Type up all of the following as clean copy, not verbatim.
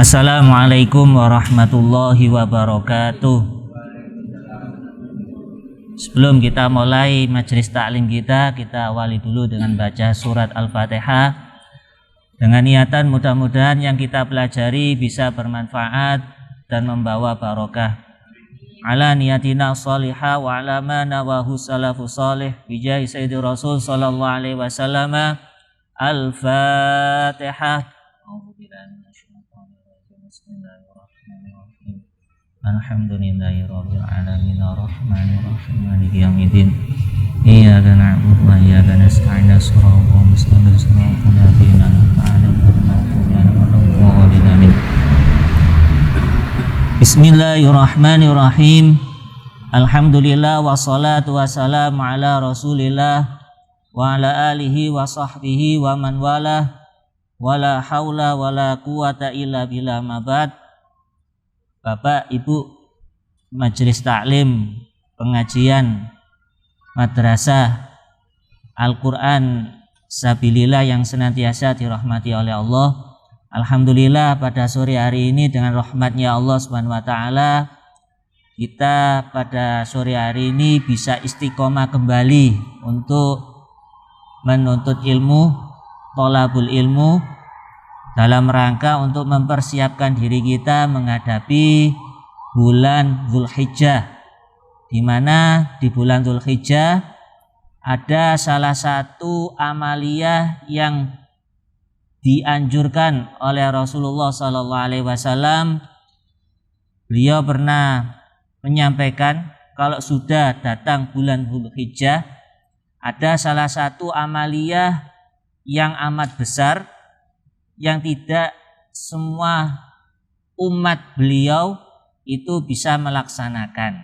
Assalamualaikum warahmatullahi wabarakatuh. Sebelum kita mulai majelis taklim kita awali dulu dengan baca surat Al-Fatihah. Dengan niatan mudah-mudahan yang kita pelajari bisa bermanfaat dan membawa barokah. Ala niyatina sholihah wa ala ma nawahu salafus sholih bijahi sayyidi rasul sallallahu alaihi wasallam. Al-Fatihah. Alhamdulillahirabbil alamin arrahmanir rahim maliki yaumiddin iyyaka na'budu wa iyyaka nasta'in shiratal mustaqim shiratal ladzina an'amta 'alaihim. Bismillahirrahmanirrahim. Alhamdulillah wassalatu wassalamu ala Rasulillah wa ala alihi wa sahbihi wa man walah. Wala haula wala quwata illa billah mabad. Bapak, Ibu, majelis taklim, pengajian, madrasah Al-Quran Sabilillah yang senantiasa dirahmati oleh Allah. Alhamdulillah pada sore hari ini dengan rahmatnya Allah Subhanahu wa taala, kita pada sore hari ini bisa istiqomah kembali untuk menuntut ilmu, thalabul ilmu, dalam rangka untuk mempersiapkan diri kita menghadapi bulan Dzulhijjah, di mana di bulan Dzulhijjah ada salah satu amaliyah yang dianjurkan oleh Rasulullah SAW. Beliau pernah menyampaikan kalau sudah datang bulan Dzulhijjah ada salah satu amaliyah yang amat besar yang tidak semua umat beliau itu bisa melaksanakan,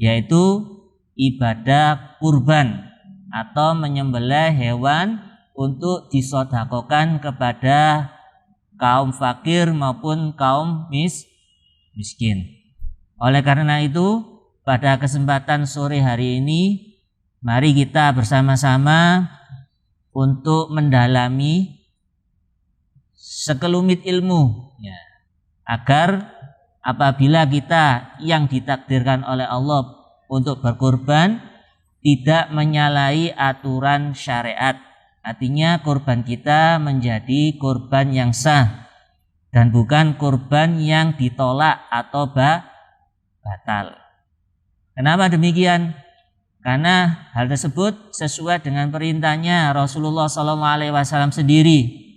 yaitu ibadah kurban atau menyembelih hewan untuk disedekahkan kepada kaum fakir maupun kaum miskin. Oleh karena itu, pada kesempatan sore hari ini, mari kita bersama-sama untuk mendalami sekelumit ilmu, ya, agar apabila kita yang ditakdirkan oleh Allah untuk berkorban tidak menyalahi aturan syariat. Artinya korban kita menjadi korban yang sah dan bukan korban yang ditolak atau batal. Kenapa demikian? Karena hal tersebut sesuai dengan perintahnya Rasulullah SAW sendiri.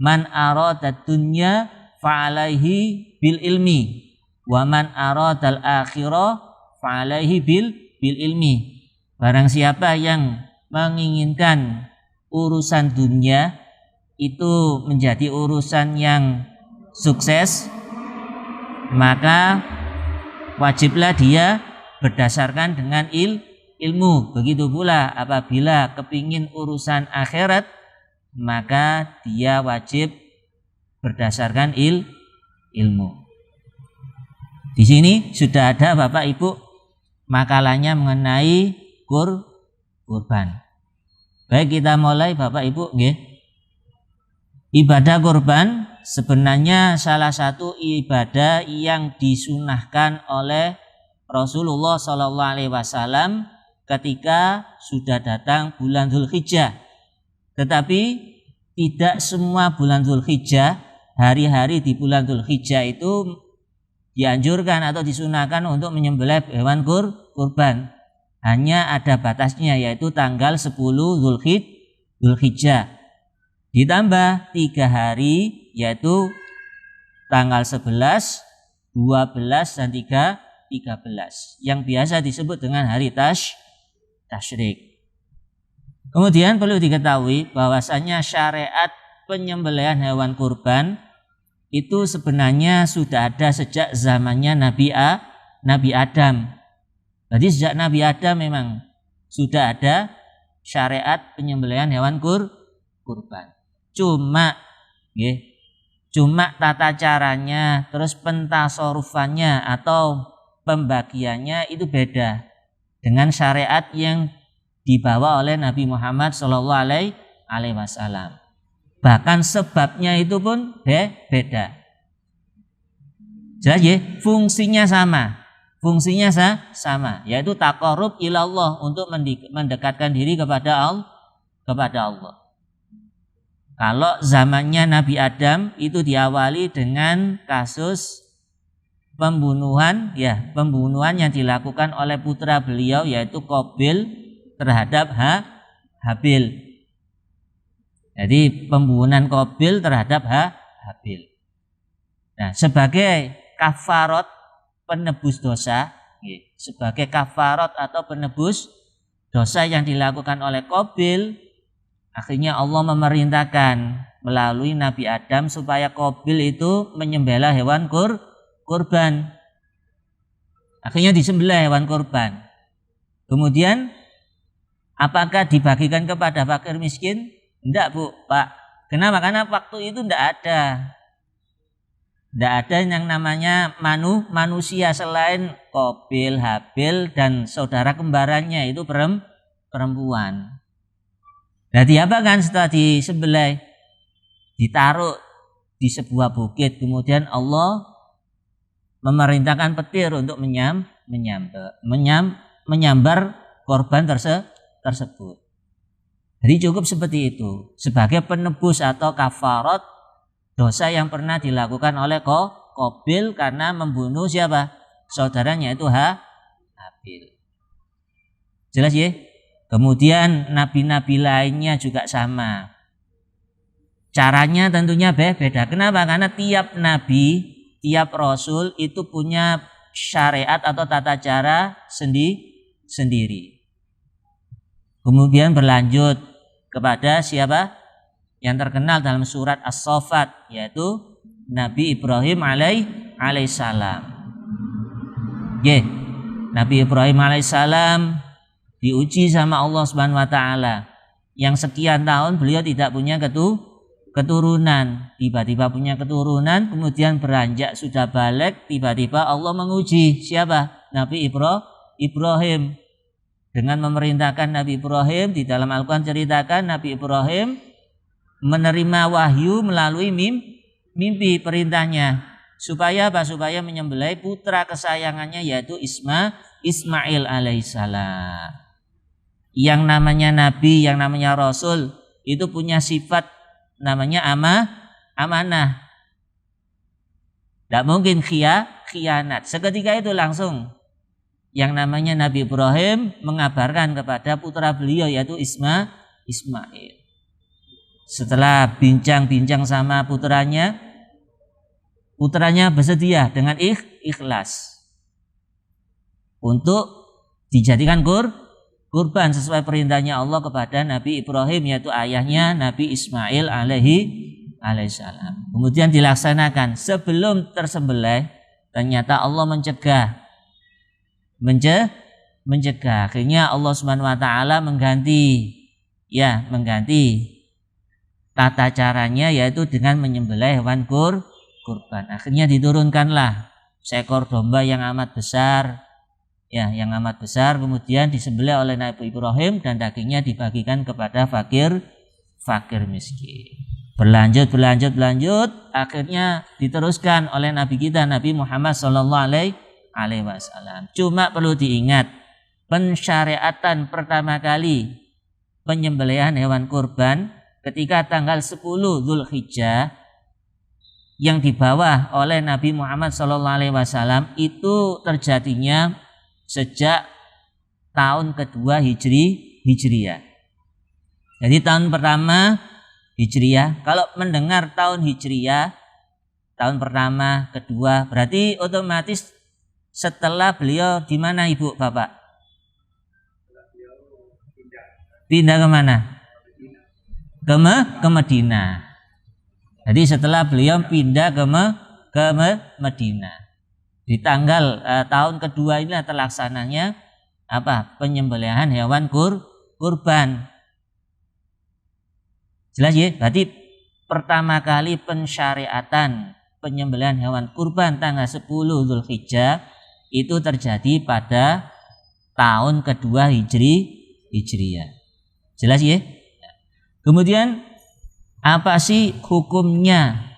Man aradad dunya fa'alaihi bil ilmi wa man aradal akhirah fa'alaihi bil ilmi. Barang siapa yang menginginkan urusan dunia itu menjadi urusan yang sukses, maka wajiblah dia berdasarkan dengan ilmu. Begitu pula apabila kepingin urusan akhirat, maka dia wajib berdasarkan ilmu. Di sini sudah ada Bapak Ibu makalahnya mengenai kurban. Baik, kita mulai Bapak Ibu, nggih. Ibadah kurban sebenarnya salah satu ibadah yang disunahkan oleh Rasulullah SAW ketika sudah datang bulan Dzulhijjah. Tetapi tidak semua bulan Dzulhijjah, hari-hari di bulan Dzulhijjah itu dianjurkan atau disunahkan untuk menyembelih hewan kurban. Hanya ada batasnya, yaitu tanggal 10 Dzulhijjah. Ditambah 3 hari, yaitu tanggal 11, 12, dan 13, yang biasa disebut dengan hari tasyrik. Kemudian perlu diketahui bahwasanya syariat penyembelihan hewan kurban itu sebenarnya sudah ada sejak zamannya Nabi Adam. Jadi sejak Nabi Adam memang sudah ada syariat penyembelihan hewan kurban. Cuma tata caranya, terus pentasorufannya atau pembagiannya itu beda dengan syariat yang dibawa oleh Nabi Muhammad SAW. Bahkan sebabnya itu pun beda. Jelas ya? Fungsinya sama. Fungsinya sama, yaitu taqarrub ilallah, untuk mendekatkan diri kepada Allah. Kalau zamannya Nabi Adam itu diawali dengan kasus pembunuhan yang dilakukan oleh putra beliau, yaitu Qabil terhadap Habil. Jadi pembunuhan Qabil terhadap Habil. Nah, sebagai kafarat penebus dosa, sebagai kafarat atau penebus dosa yang dilakukan oleh Qabil, akhirnya Allah memerintahkan melalui Nabi Adam supaya Qabil itu menyembelih hewan kurban. Akhirnya disembelih hewan kurban. Kemudian apakah dibagikan kepada fakir miskin? Enggak, Bu, Pak. Kenapa? Karena waktu itu enggak ada. Enggak ada yang namanya manusia selain Qabil, Habil, dan saudara kembarannya itu perempuan. Nah, diapakan setelah disembelih? Ditaruh di sebuah bukit. Kemudian Allah memerintahkan petir untuk menyambar korban tersebut. Jadi cukup seperti itu sebagai penebus atau kafarat dosa yang pernah dilakukan oleh Qabil karena membunuh siapa? Saudaranya, itu Habil. Jelas ya? Kemudian nabi-nabi lainnya juga sama. Caranya tentunya beda. Kenapa? Karena tiap nabi, tiap rasul itu punya syariat atau tata cara sendiri. Kemudian berlanjut kepada siapa? Yang terkenal dalam surat As-Saffat, yaitu Nabi Ibrahim alaihissalam. Nabi Ibrahim alaihissalam diuji sama Allah Subhanahu wa taala. Yang sekian tahun beliau tidak punya keturunan. Tiba-tiba punya keturunan, kemudian beranjak sudah balik, tiba-tiba Allah menguji siapa? Nabi Ibrahim. Dengan memerintahkan Nabi Ibrahim, di dalam Al-Quran ceritakan Nabi Ibrahim menerima wahyu melalui mimpi, perintahnya. Supaya apa? Supaya menyembelih putra kesayangannya, yaitu Ismail alaihissalam. Yang namanya nabi, yang namanya rasul itu punya sifat namanya amanah. Tidak mungkin khianat. Seketika itu langsung yang namanya Nabi Ibrahim mengabarkan kepada putra beliau, yaitu Ismail. Setelah bincang-bincang sama putranya bersedia dengan ikhlas untuk dijadikan kurban sesuai perintahnya Allah kepada Nabi Ibrahim, yaitu ayahnya Nabi Ismail alaihissalam. Kemudian dilaksanakan. Sebelum tersembelih, ternyata Allah mencegah. Akhirnya Allah Subhanahu wa taala mengganti tata caranya, yaitu dengan menyembelih hewan kurban. Akhirnya diturunkanlah seekor domba yang amat besar. Kemudian disembelih oleh Nabi Ibrahim dan dagingnya dibagikan kepada fakir miskin. Berlanjut, akhirnya diteruskan oleh Nabi kita Nabi Muhammad sallallahu alaihi wasallam. Cuma perlu diingat, pensyariatan pertama kali penyembelihan hewan kurban ketika tanggal 10 Dzulhijjah yang dibawa oleh Nabi Muhammad sallallahu alaihi wasallam itu terjadinya sejak tahun kedua Hijriyah. Jadi tahun pertama Hijriyah, kalau mendengar tahun Hijriyah, tahun pertama, kedua, berarti otomatis setelah beliau di mana Ibu Bapak? Pindah ke mana? Ke Madinah. Jadi setelah beliau pindah ke Madinah. Di tanggal tahun kedua ini terlaksananya penyembelihan hewan kurban. Jelas ya? Berarti pertama kali pensyariatan penyembelihan hewan kurban tanggal 10 Dzulhijjah itu terjadi pada tahun kedua Hijriyah. Jelas ya? Kemudian apa sih hukumnya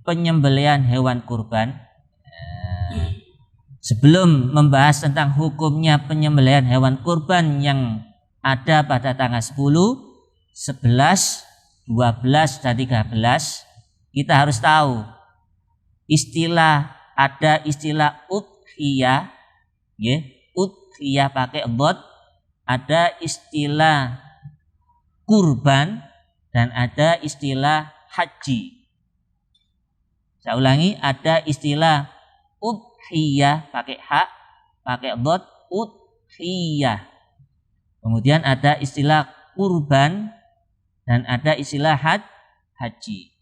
penyembelihan hewan kurban? sebelum membahas tentang hukumnya penyembelihan hewan kurban yang ada pada tanggal 10, 11, 12, dan 13, kita harus tahu ada istilah udhiyah, ya, udhiyah pakai dhad, ada istilah kurban, dan ada istilah haji. Saya ulangi, ada istilah udhiyah pakai hak, pakai dhad, udhiyah. Kemudian ada istilah kurban dan ada istilah haji.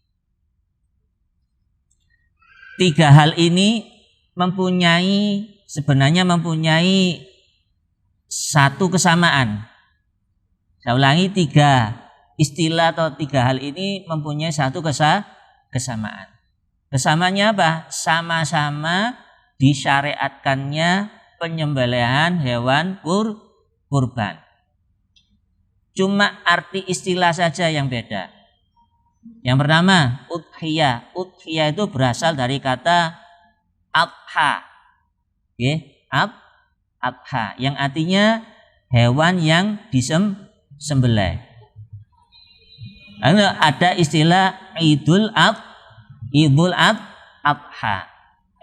Tiga hal ini sebenarnya mempunyai satu kesamaan. Saya ulangi, tiga istilah atau tiga hal ini mempunyai satu kesamaan. Kesamaannya apa? Sama-sama disyariatkannya penyembelihan hewan kurban. Cuma arti istilah saja yang beda. Yang pertama, udhiyah. Udhiyah itu berasal dari kata adha. Adha, yang artinya hewan yang disembelih. Lalu ada istilah Idul Adha.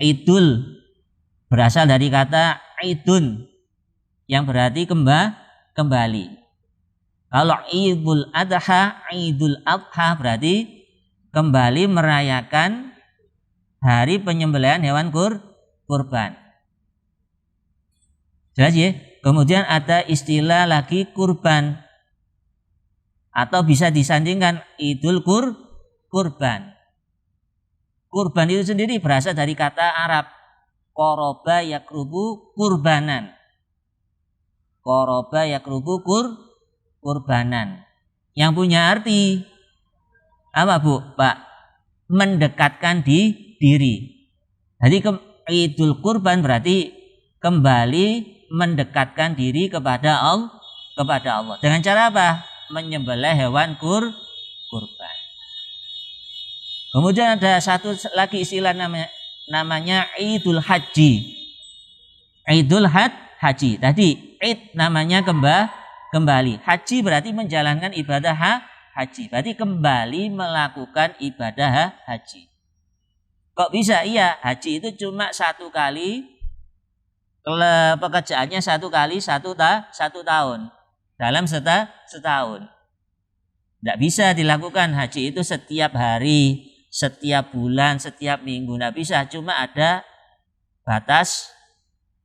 Idul berasal dari kata idun yang berarti kembali. Kalau Idul Adha berarti kembali merayakan hari penyembelihan hewan kurban. Jelas ya? Kemudian ada istilah lagi kurban, atau bisa disandingkan Idul Kurban. Kurban itu sendiri berasal dari kata Arab qoroba yakrubu kurbanan. Qoroba yakrubu kurbanan. Yang punya arti apa, Bu? Pak, mendekatkan diri. Jadi Idul Kurban berarti kembali mendekatkan diri kepada Allah. Dengan cara apa? Menyembelih hewan kurban. Kemudian ada satu lagi istilah namanya Idul Haji. Idul Haji. Tadi Id namanya kembali. Haji berarti menjalankan ibadah haji. Berarti kembali melakukan ibadah haji. Kok bisa? Iya, haji itu cuma satu kali, pekerjaannya satu kali satu tahun. Dalam setahun. Tidak bisa dilakukan haji itu setiap hari, setiap bulan, setiap minggu. Tidak bisa, cuma ada batas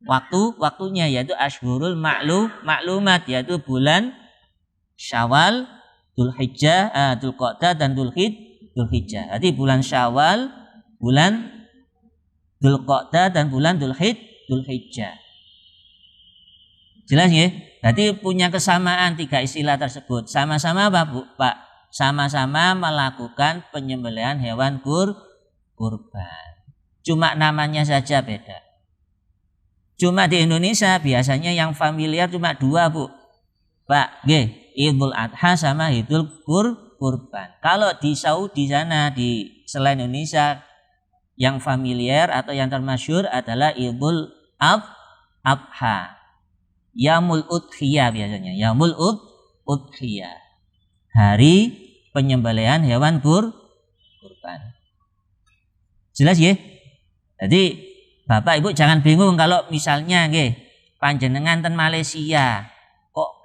waktunya, yaitu Ashhurul Ma'lumat, yaitu bulan Syawal, Dzulhijjah, Dzulqa'dah, dan Dzulhijjah. Jadi bulan Syawal, bulan Dzulqa'dah, dan bulan Dzulhijjah. Jelas ya? Berarti punya kesamaan tiga istilah tersebut. Sama-sama apa, Bu? Pak? Sama-sama melakukan penyembelihan hewan kurban. Cuma namanya saja beda. Cuma di Indonesia biasanya yang familiar cuma dua, Bu. Pak, Idul Adha sama Idul Kurban. Kalau di Saudi sana, di selain Indonesia, yang familiar atau yang termasyhur adalah Idul Adha. Yaumul Udhiyah biasanya. Yaumul Udhiyah. Hari penyembelihan hewan kurban. Jelas ya? Jadi Bapak Ibu jangan bingung kalau misalnya panjenengan ten Malaysia kok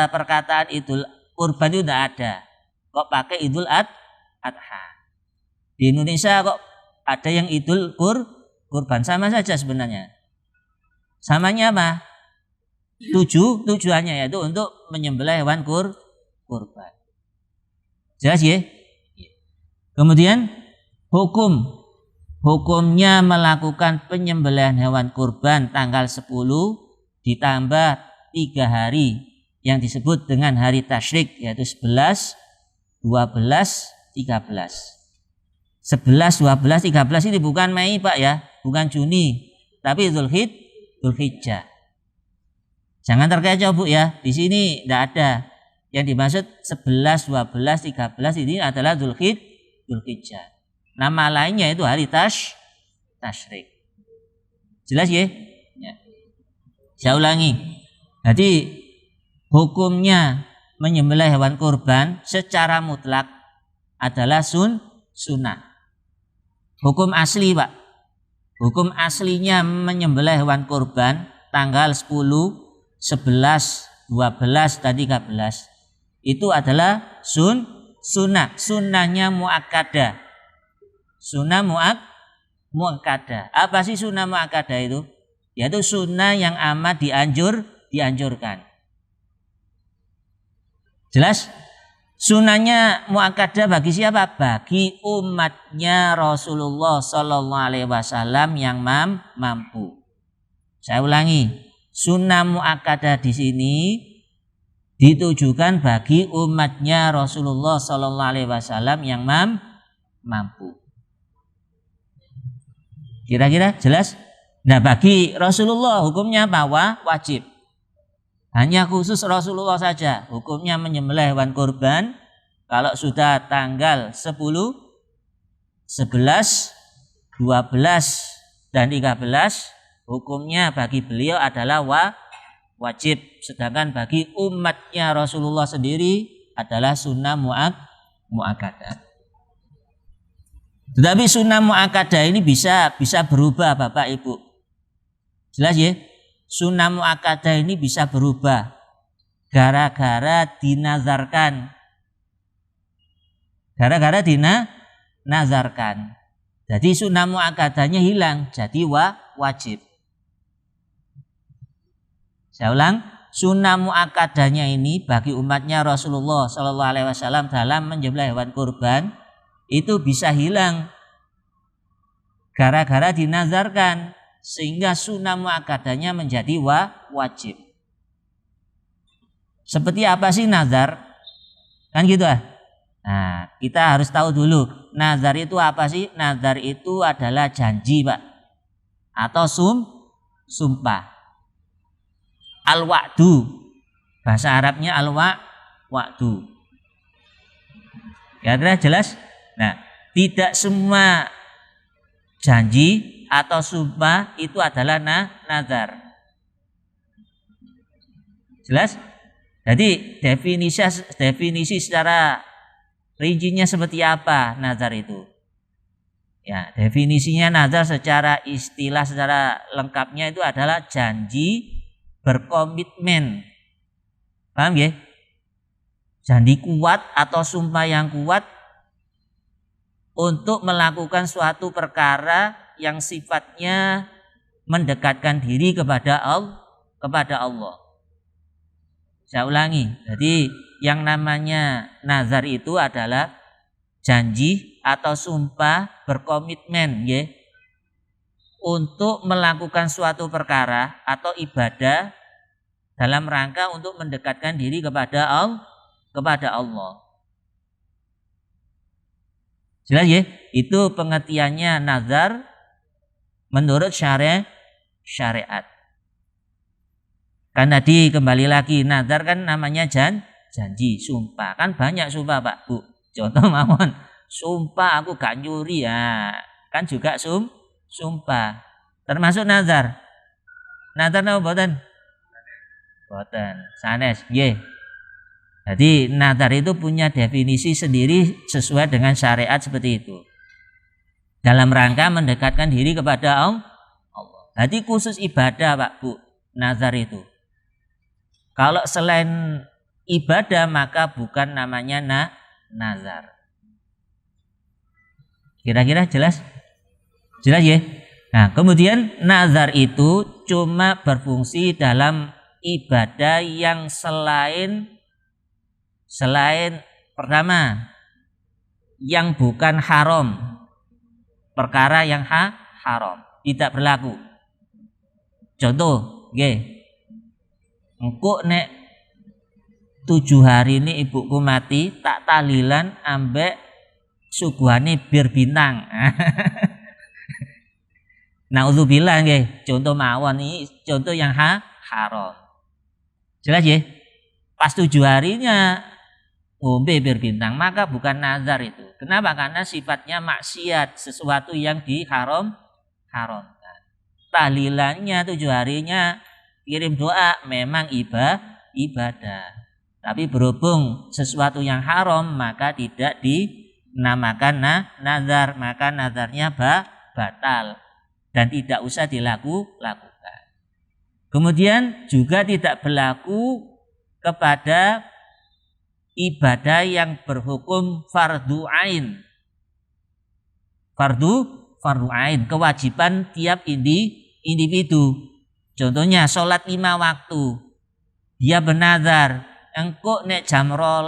perkataan Idul Kurban itu tidak ada. Kok pakai Idul Adha. Di Indonesia kok ada yang Idul Kurban, sama saja sebenarnya. Samanya apa? Tujuannya yaitu untuk menyembelih hewan kurban. Jelas ya? Kemudian hukumnya melakukan penyembelihan hewan kurban tanggal 10 ditambah 3 hari yang disebut dengan hari tasyrik, yaitu 11, 12, 13. 11, 12, 13 ini bukan Mei, Pak ya, bukan Juni, tapi Dzulhijjah. Jangan terkecoh, Bu ya. Di sini tidak ada. Yang dimaksud 11, 12, 13 ini adalah Dzulhijjah. Nama lainnya itu hari tasyrik. Jelas ya? Ya. Saya ulangi. Jadi hukumnya menyembelih hewan kurban secara mutlak adalah sunnah. Hukum asli, Pak. Hukum aslinya menyembelih hewan kurban tanggal 10, 11, 12 dan 13 itu adalah sunnah. Sunnahnya muakkadah. Sunnah muakkadah. Apa sih sunnah muakkadah itu? Yaitu sunnah yang amat dianjurkan. Jelas? Sunnahnya muakkadah bagi siapa? Bagi umatnya Rasulullah Sallallahu Alaihi Wasallam yang mampu. Saya ulangi, sunnah muakkadah di sini ditujukan bagi umatnya Rasulullah Sallallahu Alaihi Wasallam yang mampu. Kira-kira jelas? Nah, bagi Rasulullah hukumnya apa? Wajib. Hanya khusus Rasulullah saja hukumnya menyembelih hewan kurban kalau sudah tanggal 10, 11, 12 dan 13 hukumnya bagi beliau adalah wajib. Sedangkan bagi umatnya Rasulullah sendiri adalah sunnah muakkadah. Tetapi sunnah muakkadah ini bisa berubah Bapak Ibu. Jelas ya? Sunnah muakkadah ini bisa berubah gara-gara dinazarkan. Gara-gara dinazarkan. Jadi sunnah muakkadahnya hilang, jadi wajib. Saya ulang, sunnah muakkadahnya ini bagi umatnya Rasulullah Sallallahu Alaihi Wasallam dalam menyembelih hewan kurban itu bisa hilang gara-gara dinazarkan. Sehingga sunnah muakkadahnya menjadi wajib. Seperti apa sih nazar? Kan gitu ah. Nah, kita harus tahu dulu nazar itu apa sih? Nazar itu adalah janji, Pak. Atau sumpah. Al-wa'du. Bahasa Arabnya al-wa'du. Kira-kira jelas? Nah, tidak semua janji atau sumpah itu adalah nazar. Jelas? Jadi definisi secara rincinya seperti apa nazar itu? Ya, definisinya nazar secara istilah secara lengkapnya itu adalah janji berkomitmen. Paham ya? Janji kuat atau sumpah yang kuat untuk melakukan suatu perkara yang sifatnya mendekatkan diri kepada Allah. Saya ulangi. Jadi yang namanya nazar itu adalah janji atau sumpah berkomitmen ya, untuk melakukan suatu perkara atau ibadah dalam rangka untuk mendekatkan diri kepada Allah. Jelas ya? Itu pengertiannya nazar menurut syariat. Kan tadi kembali lagi nazar kan namanya janji, sumpah. Kan banyak sumpah Pak Bu. Contoh mawon, sumpah aku gak nyuri ya. Kan juga sumpah. Termasuk nazar. Nazar napa mboten? Mboten. Sanes nggih. Jadi nazar itu punya definisi sendiri sesuai dengan syariat seperti itu. Dalam rangka mendekatkan diri kepada Allah. Jadi khusus ibadah Pak Bu, nazar itu. Kalau selain ibadah maka bukan namanya nazar. Kira-kira jelas? Jelas ya? Nah, kemudian nazar itu cuma berfungsi dalam ibadah yang selain pertama yang bukan haram. Perkara yang haram tidak berlaku. Contoh, nggih. Engko nek 7 hari ini ibuku mati, tak tahlilan ambek suguhane bir bintang. Naudzubillah nggih, contoh mawon ini contoh yang haram. Jelas ya? Pas 7 harinya ngombe bir bintang, maka bukan nazar itu. Kenapa? Karena sifatnya maksiat, sesuatu yang haramkan. tahlilannya 7 harinya kirim doa memang ibadah. Tapi berhubung sesuatu yang haram maka tidak dinamakan nazar, maka nazarnya batal dan tidak usah dilakukan. Kemudian juga tidak berlaku kepada ibadah yang berhukum fardu ain. Fardu ain, kewajiban tiap individu. Contohnya sholat 5 waktu. Dia bernazar, engkau nek jam 12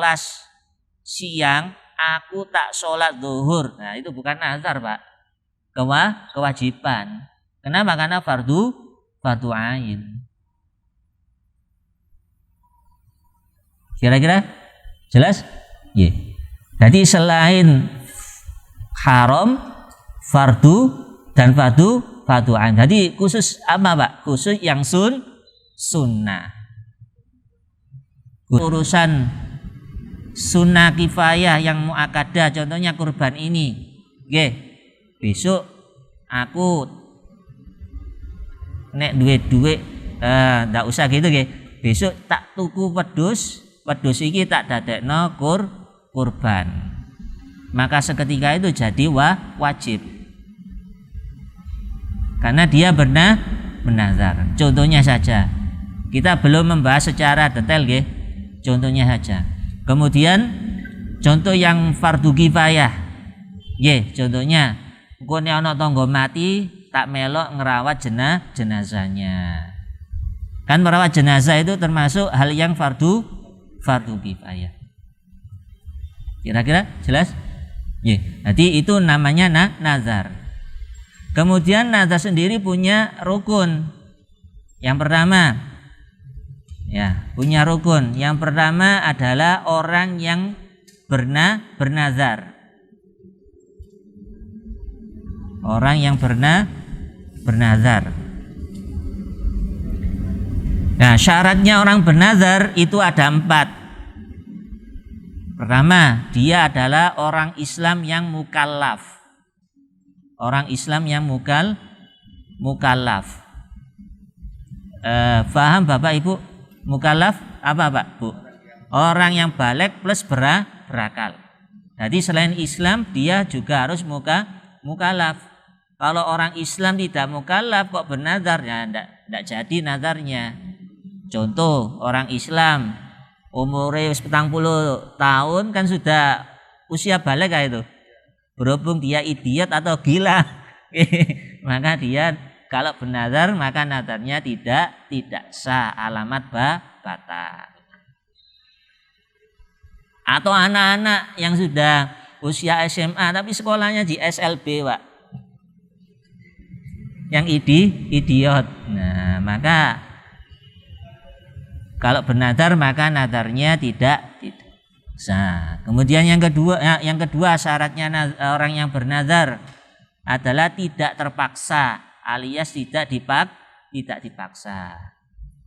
siang aku tak sholat zuhur. Nah itu bukan nazar Pak, kewajiban. Kenapa? Karena fardu ain. Kira-kira jelas? Yeah. Jadi selain haram, fardu dan fardu ain. Jadi khusus apa Pak? Khusus yang sunnah. Urusan sunnah kifayah yang muakkadah, contohnya kurban ini. Nggih. Besok aku nek duit ndak usah gitu nggih. Besok tak tuku wedhus iki tak dadekno kurban. Maka seketika itu jadi wajib. Karena dia bernazar. Contohnya saja. Kita belum membahas secara detail nggih. Contohnya saja. Kemudian contoh yang fardu kifayah. Nggih, contohnya engko nek ana tangga mati tak melok ngerawat jenazahnya. Kan merawat jenazah itu termasuk hal yang fardu kifayah. Kira-kira jelas? Nggih. Jadi itu namanya nazar. Kemudian nazar sendiri punya rukun. Yang pertama, ya, punya rukun. Yang pertama adalah orang yang bernazar. Orang yang bernazar. Nah, syaratnya orang bernazar itu ada 4. Pertama, dia adalah orang Islam yang mukallaf. Orang Islam yang mukallaf. Paham Bapak Ibu? Mukallaf apa Pak Bu? Orang yang balik plus berakal. Jadi selain Islam dia juga harus mukallaf. Kalau orang Islam tidak mukallaf kok bernazar, ya enggak jadi nazarnya. Contoh orang Islam umurnya 40 tahun kan sudah usia balik kayak itu. Berhubung dia idiot atau gila, maka dia kalau bernazar maka nazarnya tidak sah, alamat batal. Atau anak-anak yang sudah usia SMA tapi sekolahnya di SLB Pak, yang idiot. Nah maka kalau bernazar maka nazarnya tidak sah. Kemudian yang kedua syaratnya orang yang bernazar adalah tidak terpaksa alias tidak dipaksa.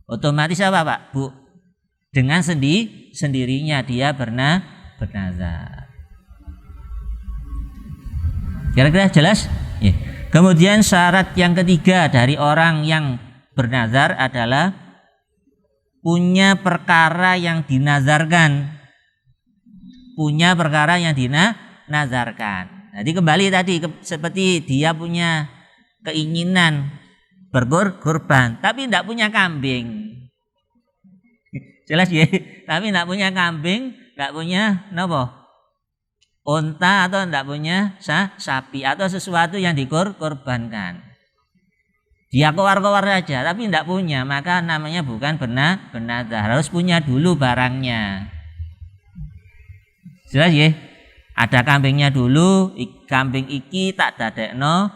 Otomatis apa Pak Bu? Dengan sendirinya dia bernazar. Kira-kira jelas? Ya. Kemudian syarat yang ketiga dari orang yang bernazar adalah punya perkara yang dinazarkan. Punya perkara yang dinazarkan. Jadi kembali tadi seperti dia punya keinginan berkurban tapi tidak punya kambing. Jelas ya? Tapi tidak punya kambing, tidak punya unta atau tidak punya sapi atau sesuatu yang dikorbankan. Dia kowar-kowar saja tapi tidak punya, maka namanya bukan bernazar. Harus punya dulu barangnya. Jelas ya? Ada kambingnya dulu, kambing iki tak dadekno,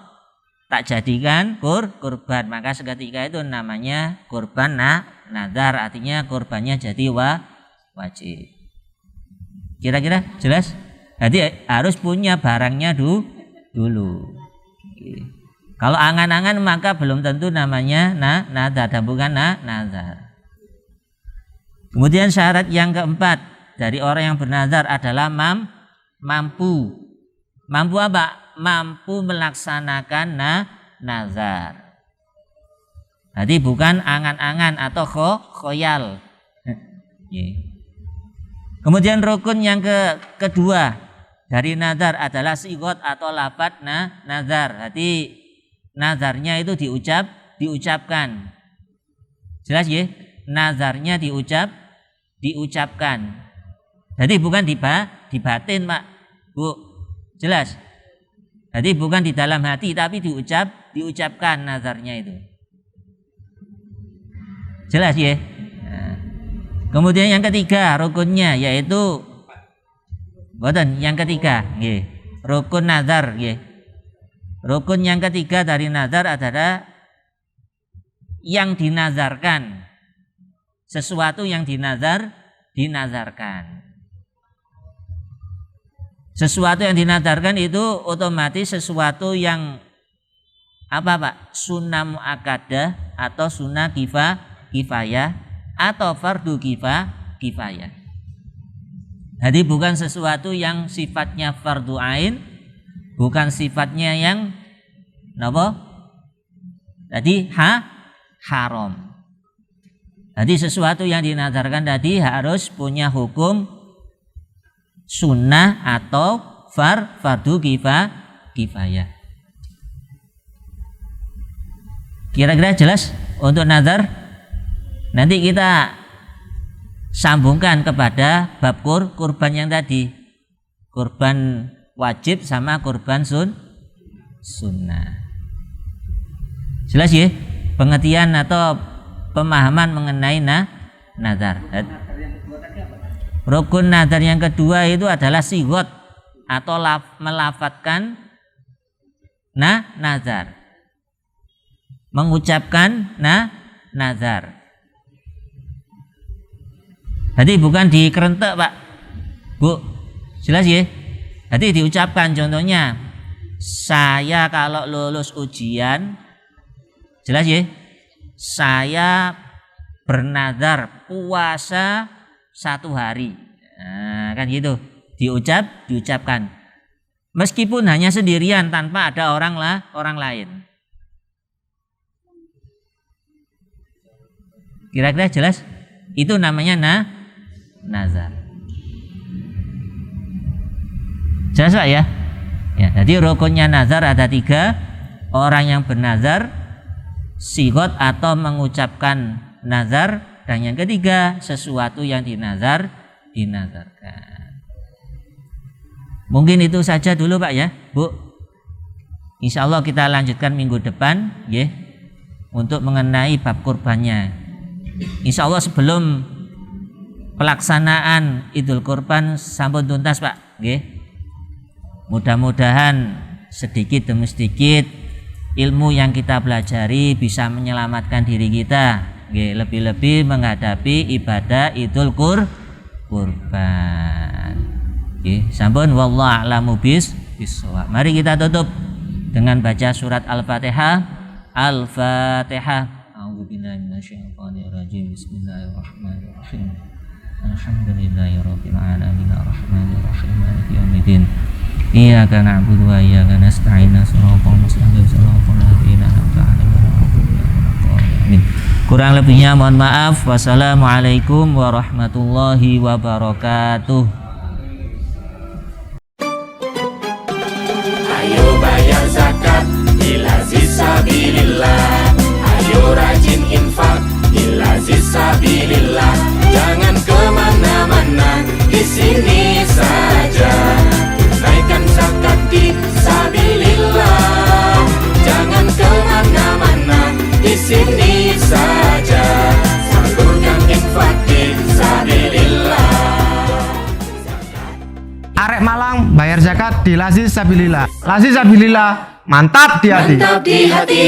tak jadikan kurban, maka seketika itu namanya kurban nazar, artinya kurbannya jadi wajib. Kira-kira jelas? Jadi harus punya barangnya dulu. Kalau angan-angan maka belum tentu namanya nazar dan bukan nazar. Kemudian syarat yang keempat dari orang yang bernazar adalah mampu. Mampu apa? Mampu melaksanakan nazar. Jadi bukan angan-angan atau khoyal. Kemudian rukun yang kedua dari nazar adalah sigot atau lafadz nazar. Jadi nazarnya itu diucapkan. Jelas ya? Nazarnya diucapkan. Jadi bukan dibatin, Pak, Bu. Jelas? Jadi bukan di dalam hati tapi diucapkan nazarnya itu. Jelas ya? Nah. Kemudian yang ketiga rukunnya yaitu yang ketiga, rukun nazar. Rukun yang ketiga dari nazar adalah yang dinazarkan. Sesuatu yang dinazarkan. Sesuatu yang dinazarkan itu otomatis sesuatu yang apa, Pak? Sunnah muakkadah atau sunnah kifayah atau fardu kifayah. Jadi bukan sesuatu yang sifatnya fardu ain, bukan sifatnya yang napa? Jadi haram. Jadi sesuatu yang dinazarkan tadi harus punya hukum sunnah atau fardu kifayah. Kira-kira jelas untuk nazar? Nanti kita sambungkan kepada bab kurban yang tadi. Kurban wajib sama kurban sunnah. Jelas ya? Pengertian atau pemahaman mengenai nazar. Rukun nazar yang kedua itu adalah sigot atau melafatkan nazar. Mengucapkan nazar. Jadi bukan dikerentek, Pak, Bu. Jelas ya? Jadi diucapkan, contohnya saya kalau lulus ujian, jelas ya? Saya bernazar puasa 1 hari. Nah, kan gitu. Diucapkan. Meskipun hanya sendirian tanpa ada orang lain. Kira-kira jelas? Itu namanya nazar. Jelas, Pak ya? Ya, jadi rukunnya nazar ada 3. Orang yang bernazar, sigot atau mengucapkan nazar, dan yang ketiga sesuatu yang dinazarkan. Mungkin itu saja dulu, Pak ya, Bu. Insya Allah kita lanjutkan minggu depan ya, untuk mengenai bab kurbannya. Insya Allah sebelum pelaksanaan Idul Kurban sampun tuntas, Pak. Mudah-mudahan sedikit demi sedikit ilmu yang kita pelajari bisa menyelamatkan diri kita, lebih-lebih menghadapi ibadah Idul Kurban. Sampun, wallahu a'lamu bissawab. Mari kita tutup dengan baca surat Al-Fatihah. A'udzubillahi minasyaitonirrajim. Bismillahirrahmanirrahim. Alhamdulillahirabbil alamin arrahmanir rahim maliki yaumiddin. Iyyaka na'budu wa iyyaka nasta'in. Shiratal mustaqim shiratal ladzina an'amta 'alaihim. Kurang lebihnya mohon maaf. Wassalamualaikum warahmatullahi wabarakatuh. Ayo bayar zakat fisabilillah. Ayo rajin infak fisabilillah. Jangan kemana-mana, di sini saja. Tunaikan zakat fisabilillah. Jangan kemana-mana, di sini saja. Salurkan infak fisabilillah. Arek Malang bayar zakat di Lazi Sabilillah. Lazi Sabilillah, mantap di hati. Mantap di hati.